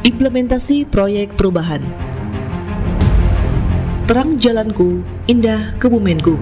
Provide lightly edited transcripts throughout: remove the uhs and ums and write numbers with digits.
Implementasi proyek perubahan. Terang jalanku, indah Kebumenku.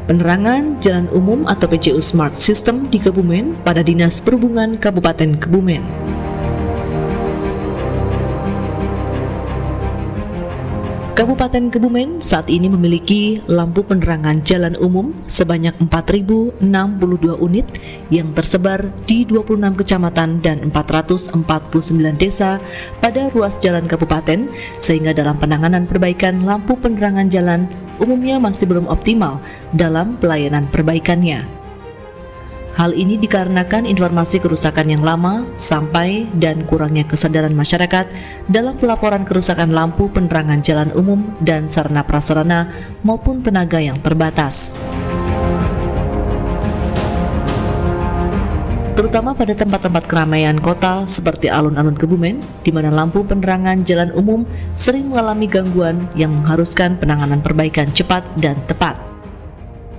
Penerangan jalan umum atau PJU Smart System di Kebumen pada Dinas Perhubungan Kabupaten Kebumen. Kabupaten Kebumen saat ini memiliki lampu penerangan jalan umum sebanyak 4.062 unit yang tersebar di 26 kecamatan dan 449 desa pada ruas jalan kabupaten, sehingga dalam penanganan perbaikan lampu penerangan jalan umumnya masih belum optimal dalam pelayanan perbaikannya. Hal ini dikarenakan informasi kerusakan yang lama sampai dan kurangnya kesadaran masyarakat dalam pelaporan kerusakan lampu penerangan jalan umum dan sarana prasarana maupun tenaga yang terbatas. Terutama pada tempat-tempat keramaian kota seperti alun-alun Kebumen, di mana lampu penerangan jalan umum sering mengalami gangguan yang mengharuskan penanganan perbaikan cepat dan tepat.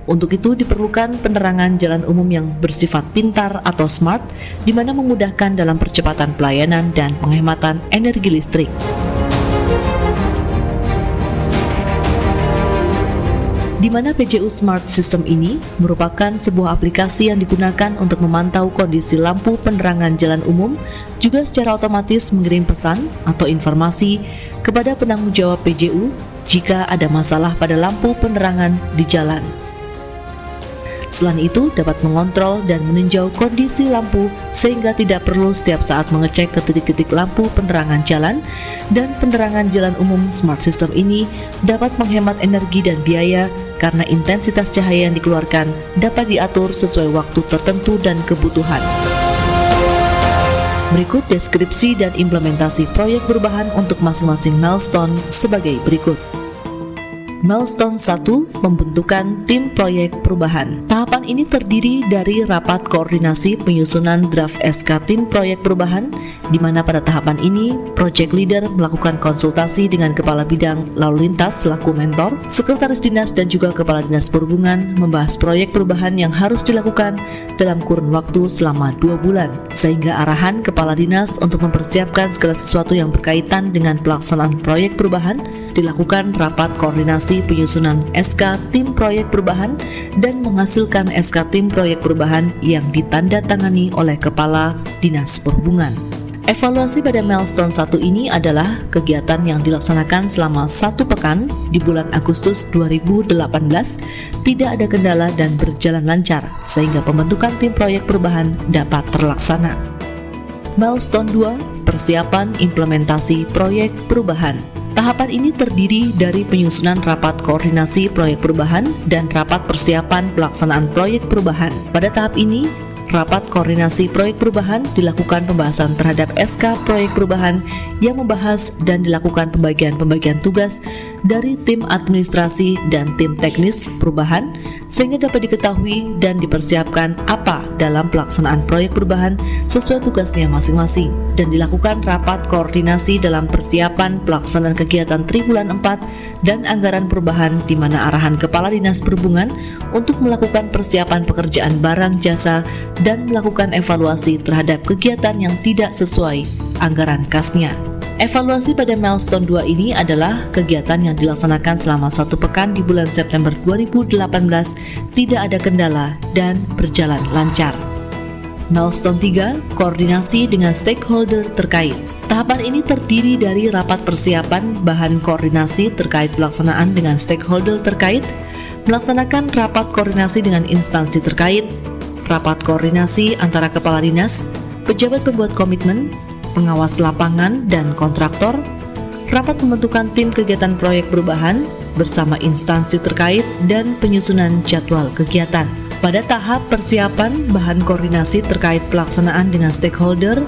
Untuk itu diperlukan penerangan jalan umum yang bersifat pintar atau smart, di mana memudahkan dalam percepatan pelayanan dan penghematan energi listrik. Di mana PJU Smart System ini merupakan sebuah aplikasi yang digunakan untuk memantau kondisi lampu penerangan jalan umum, juga secara otomatis mengirim pesan atau informasi kepada penanggung jawab PJU jika ada masalah pada lampu penerangan di jalan. Selain itu, dapat mengontrol dan meninjau kondisi lampu sehingga tidak perlu setiap saat mengecek ke titik-titik lampu penerangan jalan, dan penerangan jalan umum Smart System ini dapat menghemat energi dan biaya karena intensitas cahaya yang dikeluarkan dapat diatur sesuai waktu tertentu dan kebutuhan. Berikut deskripsi dan implementasi proyek perubahan untuk masing-masing milestone sebagai berikut. Milestone 1, pembentukan tim proyek perubahan. Tahapan ini terdiri dari rapat koordinasi penyusunan draft SK tim proyek perubahan, di mana pada tahapan ini, project leader melakukan konsultasi dengan kepala bidang lalu lintas selaku mentor, sekretaris dinas dan juga kepala dinas perhubungan membahas proyek perubahan yang harus dilakukan dalam kurun waktu selama 2 bulan, sehingga arahan kepala dinas untuk mempersiapkan segala sesuatu yang berkaitan dengan pelaksanaan proyek perubahan dilakukan rapat koordinasi penyusunan SK tim proyek perubahan dan menghasilkan SK tim proyek perubahan yang ditandatangani oleh Kepala Dinas Perhubungan. Evaluasi pada milestone 1 ini adalah kegiatan yang dilaksanakan selama 1 pekan di bulan Agustus 2018, tidak ada kendala dan berjalan lancar sehingga pembentukan tim proyek perubahan dapat terlaksana. Milestone 2, persiapan implementasi proyek perubahan. Tahapan ini terdiri dari penyusunan rapat koordinasi proyek perubahan dan rapat persiapan pelaksanaan proyek perubahan. Pada tahap ini, rapat koordinasi proyek perubahan dilakukan pembahasan terhadap SK proyek perubahan yang membahas dan dilakukan pembagian tugas dari tim administrasi dan tim teknis perubahan sehingga dapat diketahui dan dipersiapkan apa dalam pelaksanaan proyek perubahan sesuai tugasnya masing-masing, dan dilakukan rapat koordinasi dalam persiapan pelaksanaan kegiatan triwulan 4 dan anggaran perubahan, di mana arahan Kepala Dinas Perhubungan untuk melakukan persiapan pekerjaan barang jasa dan melakukan evaluasi terhadap kegiatan yang tidak sesuai anggaran kasnya. Evaluasi pada milestone 2 ini adalah kegiatan yang dilaksanakan selama 1 pekan di bulan September 2018, tidak ada kendala dan berjalan lancar. Milestone 3, koordinasi dengan stakeholder terkait. Tahapan ini terdiri dari rapat persiapan bahan koordinasi terkait pelaksanaan dengan stakeholder terkait, melaksanakan rapat koordinasi dengan instansi terkait, rapat koordinasi antara kepala dinas, pejabat pembuat komitmen, pengawas lapangan dan kontraktor, rapat pembentukan tim kegiatan proyek perubahan bersama instansi terkait, dan penyusunan jadwal kegiatan. Pada tahap persiapan bahan koordinasi terkait pelaksanaan dengan stakeholder,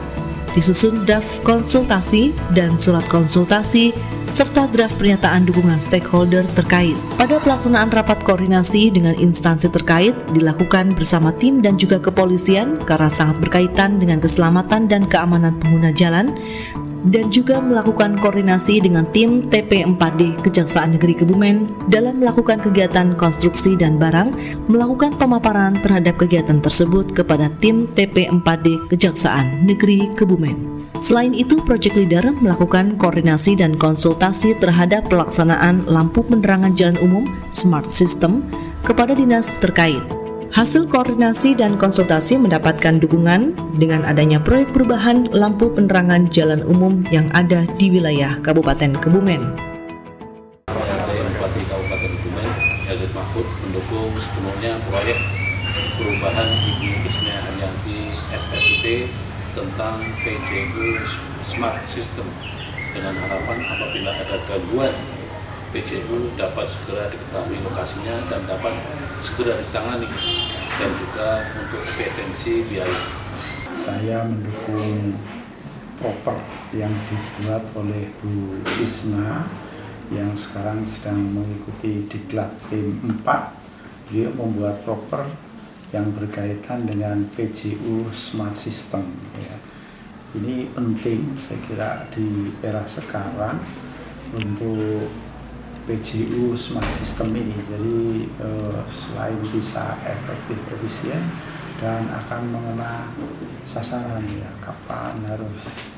disusun draft konsultasi dan surat konsultasi serta draft pernyataan dukungan stakeholder terkait. Pada pelaksanaan rapat koordinasi dengan instansi terkait dilakukan bersama tim dan juga kepolisian karena sangat berkaitan dengan keselamatan dan keamanan pengguna jalan, dan juga melakukan koordinasi dengan tim TP4D Kejaksaan Negeri Kebumen dalam melakukan kegiatan konstruksi dan barang, melakukan pemaparan terhadap kegiatan tersebut kepada tim TP4D Kejaksaan Negeri Kebumen. Selain itu, project leader melakukan koordinasi dan konsultasi terhadap pelaksanaan lampu penerangan jalan umum smart system kepada dinas terkait. Hasil koordinasi dan konsultasi mendapatkan dukungan dengan adanya proyek perubahan lampu penerangan jalan umum yang ada di wilayah Kabupaten Kebumen. Bupati Kabupaten Kebumen, Yazid Mahfud, mendukung sepenuhnya proyek perubahan Ibu Isna Haryanti SSIT tentang PJU Smart System dengan harapan apabila ada gangguan PJU dapat segera diketahui lokasinya dan dapat segera ditangani dan juga untuk efisiensi biaya. Saya mendukung proper yang dibuat oleh Bu Isna yang sekarang sedang mengikuti diklat P4. Beliau membuat proper yang berkaitan dengan PJU Smart System. Ya. Ini penting saya kira di era sekarang untuk PJU Smart System ini, jadi selain bisa efektif, efisien dan akan mengena sasaran ya, kapan harus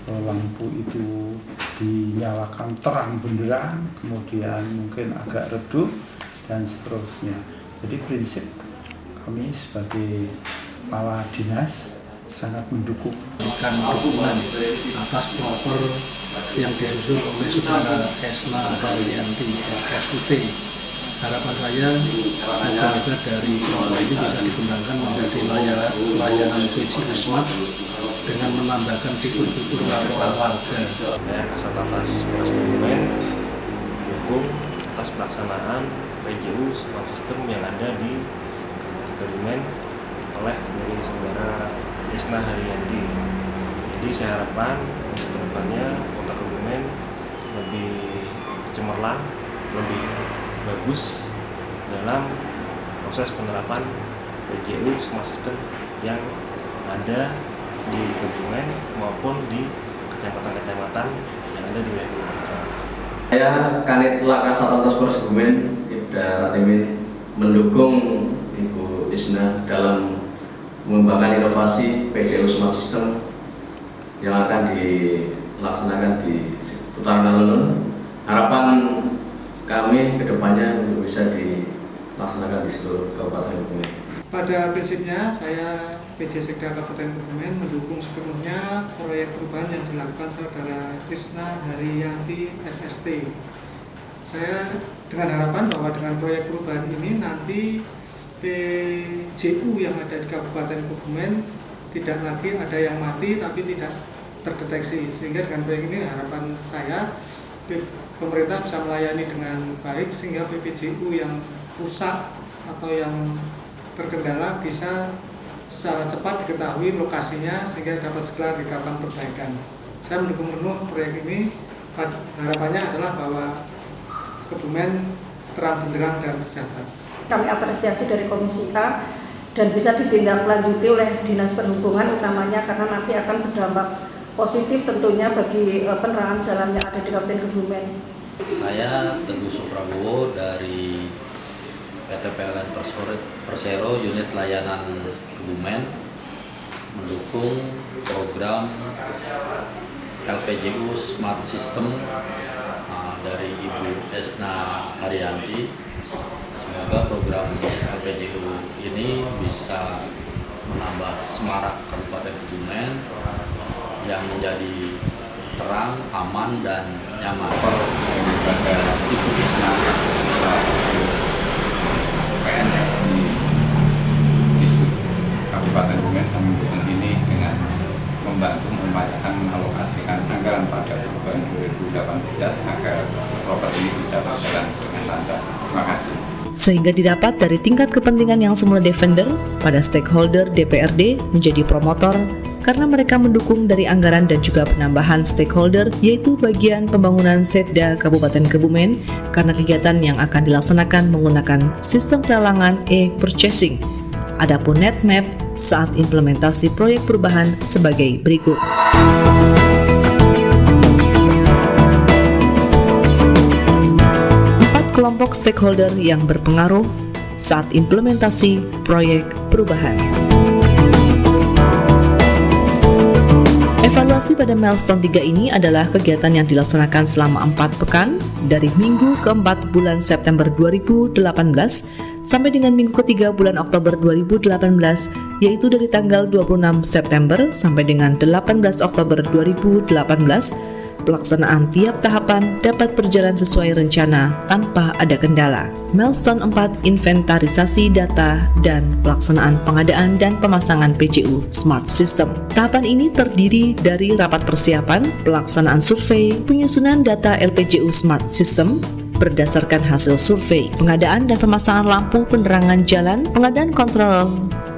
lampu itu dinyalakan terang benderang, kemudian mungkin agak redup dan seterusnya. Jadi prinsip kami sebagai kepala dinas sangat mendukung. Berikan dukungan atas proper yang disusun oleh Saudara Esna Haryanti SSIT. Harapan saya moga-moga dari proper ini bisa dikembangkan menjadi layanan PJU Smart dengan menambahkan fitur-fitur laporan warga. Kasatlantas Polres Kebumen mendukung atas pelaksanaan PJU Smart System yang ada di Kabupaten Kebumen oleh dari Saudara Esna Haryanti. Jadi saya harapkan untuk kedepannya Kota Kebumen lebih cemerlang, lebih bagus dalam proses penerapan PJU Smart System yang ada di Kebumen maupun di kecamatan-kecamatan yang ada di wilayah Kebumen. Saya Kanit Laka Satlantas Polres Kebumen, Ibda Ratimin, mendukung Ibu Isna dalam mengembangkan inovasi PJU Smart System yang akan dilaksanakan di Putaran Alun-Alun. Harapan kami ke depannya untuk bisa dilaksanakan di seluruh Kabupaten Kebumen. Pada prinsipnya saya PJ Sekda Kabupaten Kebumen mendukung sepenuhnya proyek perubahan yang dilakukan Saudara Isna Haryanti SST. Saya dengan harapan bahwa dengan proyek perubahan ini nanti PJU yang ada di Kabupaten Kebumen tidak lagi ada yang mati tapi tidak terdeteksi, sehingga dengan proyek ini harapan saya pemerintah bisa melayani dengan baik sehingga PPJU yang rusak atau yang terkendala bisa secara cepat diketahui lokasinya sehingga dapat segera dilakukan perbaikan. Saya mendukung penuh proyek ini. Harapannya adalah bahwa Kebumen terang benderang dan sejahtera. Kami apresiasi dari Komisi A dan bisa ditindaklanjuti oleh Dinas Perhubungan utamanya karena nanti akan berdampak positif tentunya bagi penerangan jalan yang ada di Kabupaten Kebumen. Saya Teguh Suprabowo dari PT PLN Persero Unit Layanan Kebumen mendukung program LPJU Smart System dari Ibu Esna Haryanti. Semoga program LPJU ini bisa menambah semarak Kabupaten Kebumen yang menjadi terang, aman, dan nyaman. Pada Ibu Isna, salah satu PNS di Kabupaten Kebumen, saya mendukung ini dengan membantu mengupayakan mengalokasikan anggaran pada perubahan 2018 agar proper ini bisa berjalan dengan lancar. Terima kasih. Sehingga didapat dari tingkat kepentingan yang semula defender pada stakeholder DPRD menjadi promotor karena mereka mendukung dari anggaran dan juga penambahan stakeholder yaitu bagian pembangunan Setda Kabupaten Kebumen karena kegiatan yang akan dilaksanakan menggunakan sistem pelelangan e-purchasing. Adapun netmap saat implementasi proyek perubahan sebagai berikut. kelompok stakeholder yang berpengaruh saat implementasi proyek perubahan. Evaluasi pada milestone 3 ini adalah kegiatan yang dilaksanakan selama 4 pekan dari minggu ke-4 bulan September 2018 sampai dengan minggu ke-3 bulan Oktober 2018, yaitu dari tanggal 26 September sampai dengan 18 Oktober 2018. Pelaksanaan tiap tahapan dapat berjalan sesuai rencana tanpa ada kendala. Milestone 4, inventarisasi data dan pelaksanaan pengadaan dan pemasangan PJU Smart System. Tahapan ini terdiri dari rapat persiapan, pelaksanaan survei, penyusunan data LPJU Smart System berdasarkan hasil survei, pengadaan dan pemasangan lampu penerangan jalan, pengadaan kontrol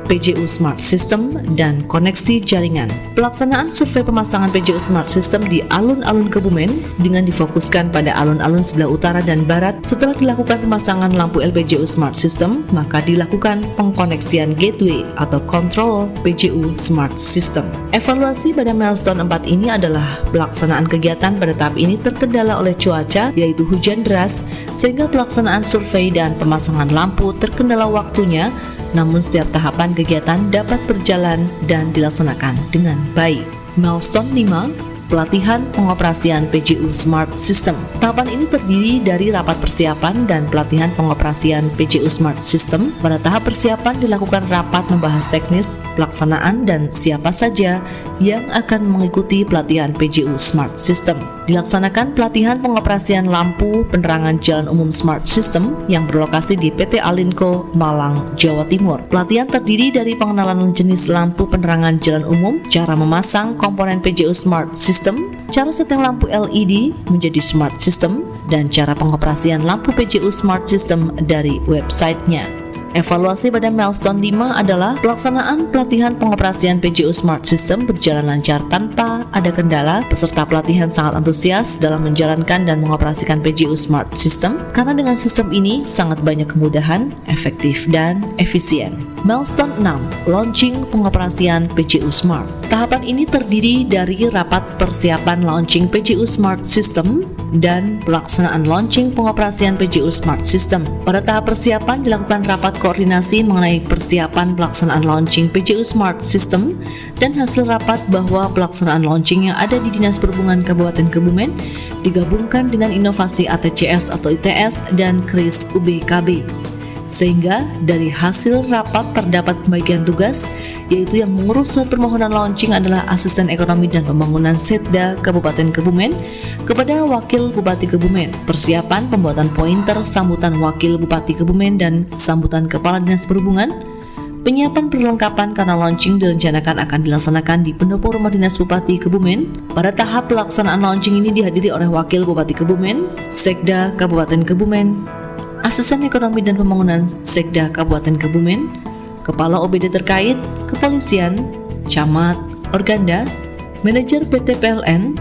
PJU Smart System, dan koneksi jaringan. Pelaksanaan survei pemasangan PJU Smart System di alun-alun Kebumen dengan difokuskan pada alun-alun sebelah utara dan barat. Setelah dilakukan pemasangan lampu LPJU Smart System, maka dilakukan pengkoneksian gateway atau kontrol PJU Smart System. Evaluasi pada milestone 4 ini adalah pelaksanaan kegiatan pada tahap ini terkendala oleh cuaca, yaitu hujan deras, sehingga pelaksanaan survei dan pemasangan lampu terkendala waktunya. Namun setiap tahapan kegiatan dapat berjalan dan dilaksanakan dengan baik. Milestone 5, pelatihan pengoperasian PJU Smart System. Tahapan ini terdiri dari rapat persiapan dan pelatihan pengoperasian PJU Smart System. Pada tahap persiapan dilakukan rapat membahas teknis, pelaksanaan, dan siapa saja yang akan mengikuti pelatihan PJU Smart System. Dilaksanakan pelatihan pengoperasian lampu penerangan jalan umum Smart System yang berlokasi di PT Alinco, Malang, Jawa Timur. Pelatihan terdiri dari pengenalan jenis lampu penerangan jalan umum, cara memasang komponen PJU Smart System, cara setting lampu LED menjadi Smart System, dan cara pengoperasian lampu PJU Smart System dari websitenya. Evaluasi pada milestone 5 adalah pelaksanaan pelatihan pengoperasian PJU Smart System berjalan lancar tanpa ada kendala. Peserta pelatihan sangat antusias dalam menjalankan dan mengoperasikan PJU Smart System karena dengan sistem ini sangat banyak kemudahan, efektif, dan efisien. Milestone 6, launching pengoperasian PJU Smart. Tahapan ini terdiri dari rapat persiapan launching PJU Smart System dan pelaksanaan launching pengoperasian PJU Smart System. Pada tahap persiapan dilakukan rapat koordinasi mengenai persiapan pelaksanaan launching PJU Smart System dan hasil rapat bahwa pelaksanaan launching yang ada di Dinas Perhubungan Kabupaten Kebumen digabungkan dengan inovasi ATCS atau ITS dan KRIS UBKB. Sehingga dari hasil rapat terdapat pembagian tugas, yaitu yang mengurus surat permohonan launching adalah Asisten Ekonomi dan Pembangunan Setda Kabupaten Kebumen kepada Wakil Bupati Kebumen, persiapan pembuatan pointer sambutan Wakil Bupati Kebumen dan sambutan Kepala Dinas Perhubungan, penyiapan perlengkapan karena launching direncanakan akan dilaksanakan di pendopo Rumah Dinas Bupati Kebumen. Pada tahap pelaksanaan launching ini dihadiri oleh Wakil Bupati Kebumen, Sekda Kabupaten Kebumen, Asisten Ekonomi dan Pembangunan Sekda Kabupaten Kebumen, Kepala OBD terkait, Kepolisian, Camat, Organda, Manajer PT PLN,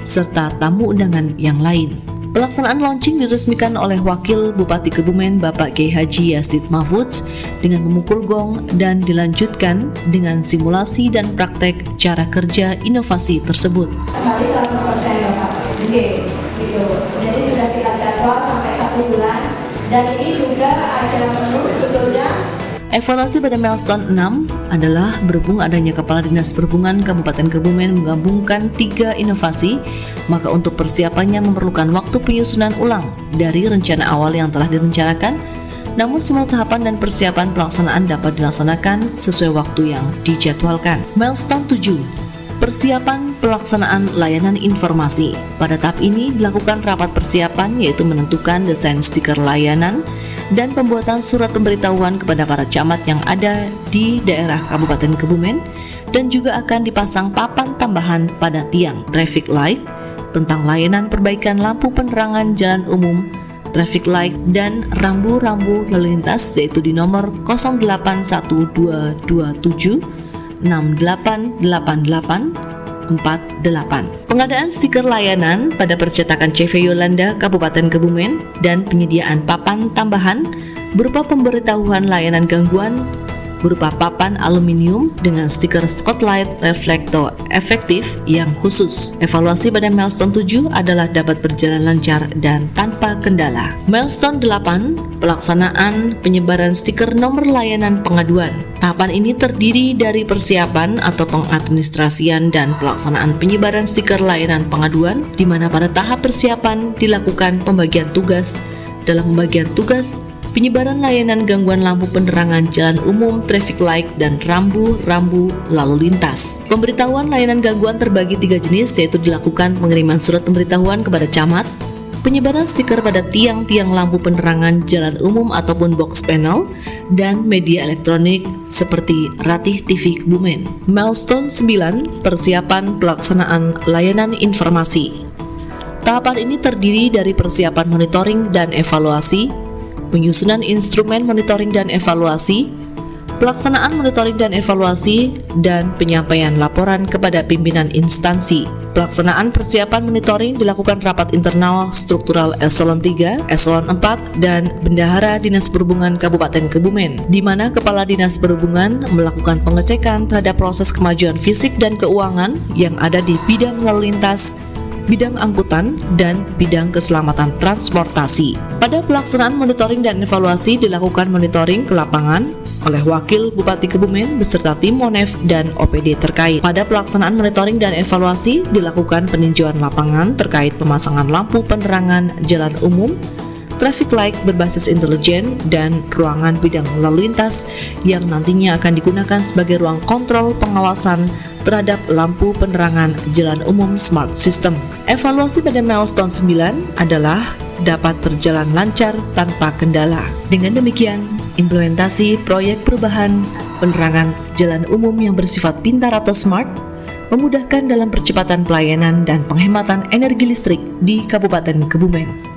serta tamu undangan yang lain. Pelaksanaan launching diresmikan oleh Wakil Bupati Kebumen Bapak Kiai Haji Yassid Mahfudz dengan memukul gong dan dilanjutkan dengan simulasi dan praktek cara kerja inovasi tersebut. Sekali 100% Bapak. Oke, gitu. Jadi sudah kita jadwal sampai 1 bulan dan ini juga ada menu sebetulnya. Evaluasi pada milestone 6 adalah berhubung adanya Kepala Dinas Perhubungan Kabupaten Kebumen menggabungkan 3 inovasi, maka untuk persiapannya memerlukan waktu penyusunan ulang dari rencana awal yang telah direncanakan, namun semua tahapan dan persiapan pelaksanaan dapat dilaksanakan sesuai waktu yang dijadwalkan. Milestone 7, persiapan pelaksanaan layanan informasi. Pada tahap ini dilakukan rapat persiapan yaitu menentukan desain stiker layanan dan pembuatan surat pemberitahuan kepada para camat yang ada di daerah Kabupaten Kebumen dan juga akan dipasang papan tambahan pada tiang traffic light tentang layanan perbaikan lampu penerangan jalan umum, traffic light, dan rambu-rambu lalu lintas yaitu di nomor 081227 688848. Pengadaan stiker layanan pada percetakan CV Yolanda Kabupaten Kebumen dan penyediaan papan tambahan berupa pemberitahuan layanan gangguan berupa papan aluminium dengan stiker Spotlight reflektor efektif yang khusus. Evaluasi pada milestone 7 adalah dapat berjalan lancar dan tanpa kendala. Milestone 8, pelaksanaan penyebaran stiker nomor layanan pengaduan. Tahapan ini terdiri dari persiapan atau pengadministrasian dan pelaksanaan penyebaran stiker layanan pengaduan, di mana pada tahap persiapan dilakukan pembagian tugas. Dalam pembagian tugas, penyebaran layanan gangguan lampu penerangan jalan umum, traffic light, dan rambu-rambu lalu lintas. Pemberitahuan layanan gangguan terbagi 3 jenis, yaitu dilakukan pengiriman surat pemberitahuan kepada camat, penyebaran stiker pada tiang-tiang lampu penerangan jalan umum ataupun box panel, dan media elektronik seperti Ratih TV Kebumen. Milestone 9, persiapan pelaksanaan layanan informasi. Tahapan ini terdiri dari persiapan monitoring dan evaluasi, penyusunan instrumen monitoring dan evaluasi, pelaksanaan monitoring dan evaluasi, dan penyampaian laporan kepada pimpinan instansi. Pelaksanaan persiapan monitoring dilakukan rapat internal struktural eselon 3, eselon 4, dan bendahara Dinas Perhubungan Kabupaten Kebumen, di mana Kepala Dinas Perhubungan melakukan pengecekan terhadap proses kemajuan fisik dan keuangan yang ada di bidang lalu lintas, bidang angkutan, dan bidang keselamatan transportasi. Pada pelaksanaan monitoring dan evaluasi dilakukan monitoring ke lapangan oleh Wakil Bupati Kebumen beserta tim Monef dan OPD terkait. Pada pelaksanaan monitoring dan evaluasi dilakukan peninjauan lapangan terkait pemasangan lampu penerangan jalan umum, traffic light berbasis intelijen, dan ruangan bidang lalu lintas yang nantinya akan digunakan sebagai ruang kontrol pengawasan terhadap lampu penerangan jalan umum smart system. Evaluasi pada milestone 9 adalah dapat berjalan lancar tanpa kendala. Dengan demikian, implementasi proyek perubahan penerangan jalan umum yang bersifat pintar atau smart memudahkan dalam percepatan pelayanan dan penghematan energi listrik di Kabupaten Kebumen.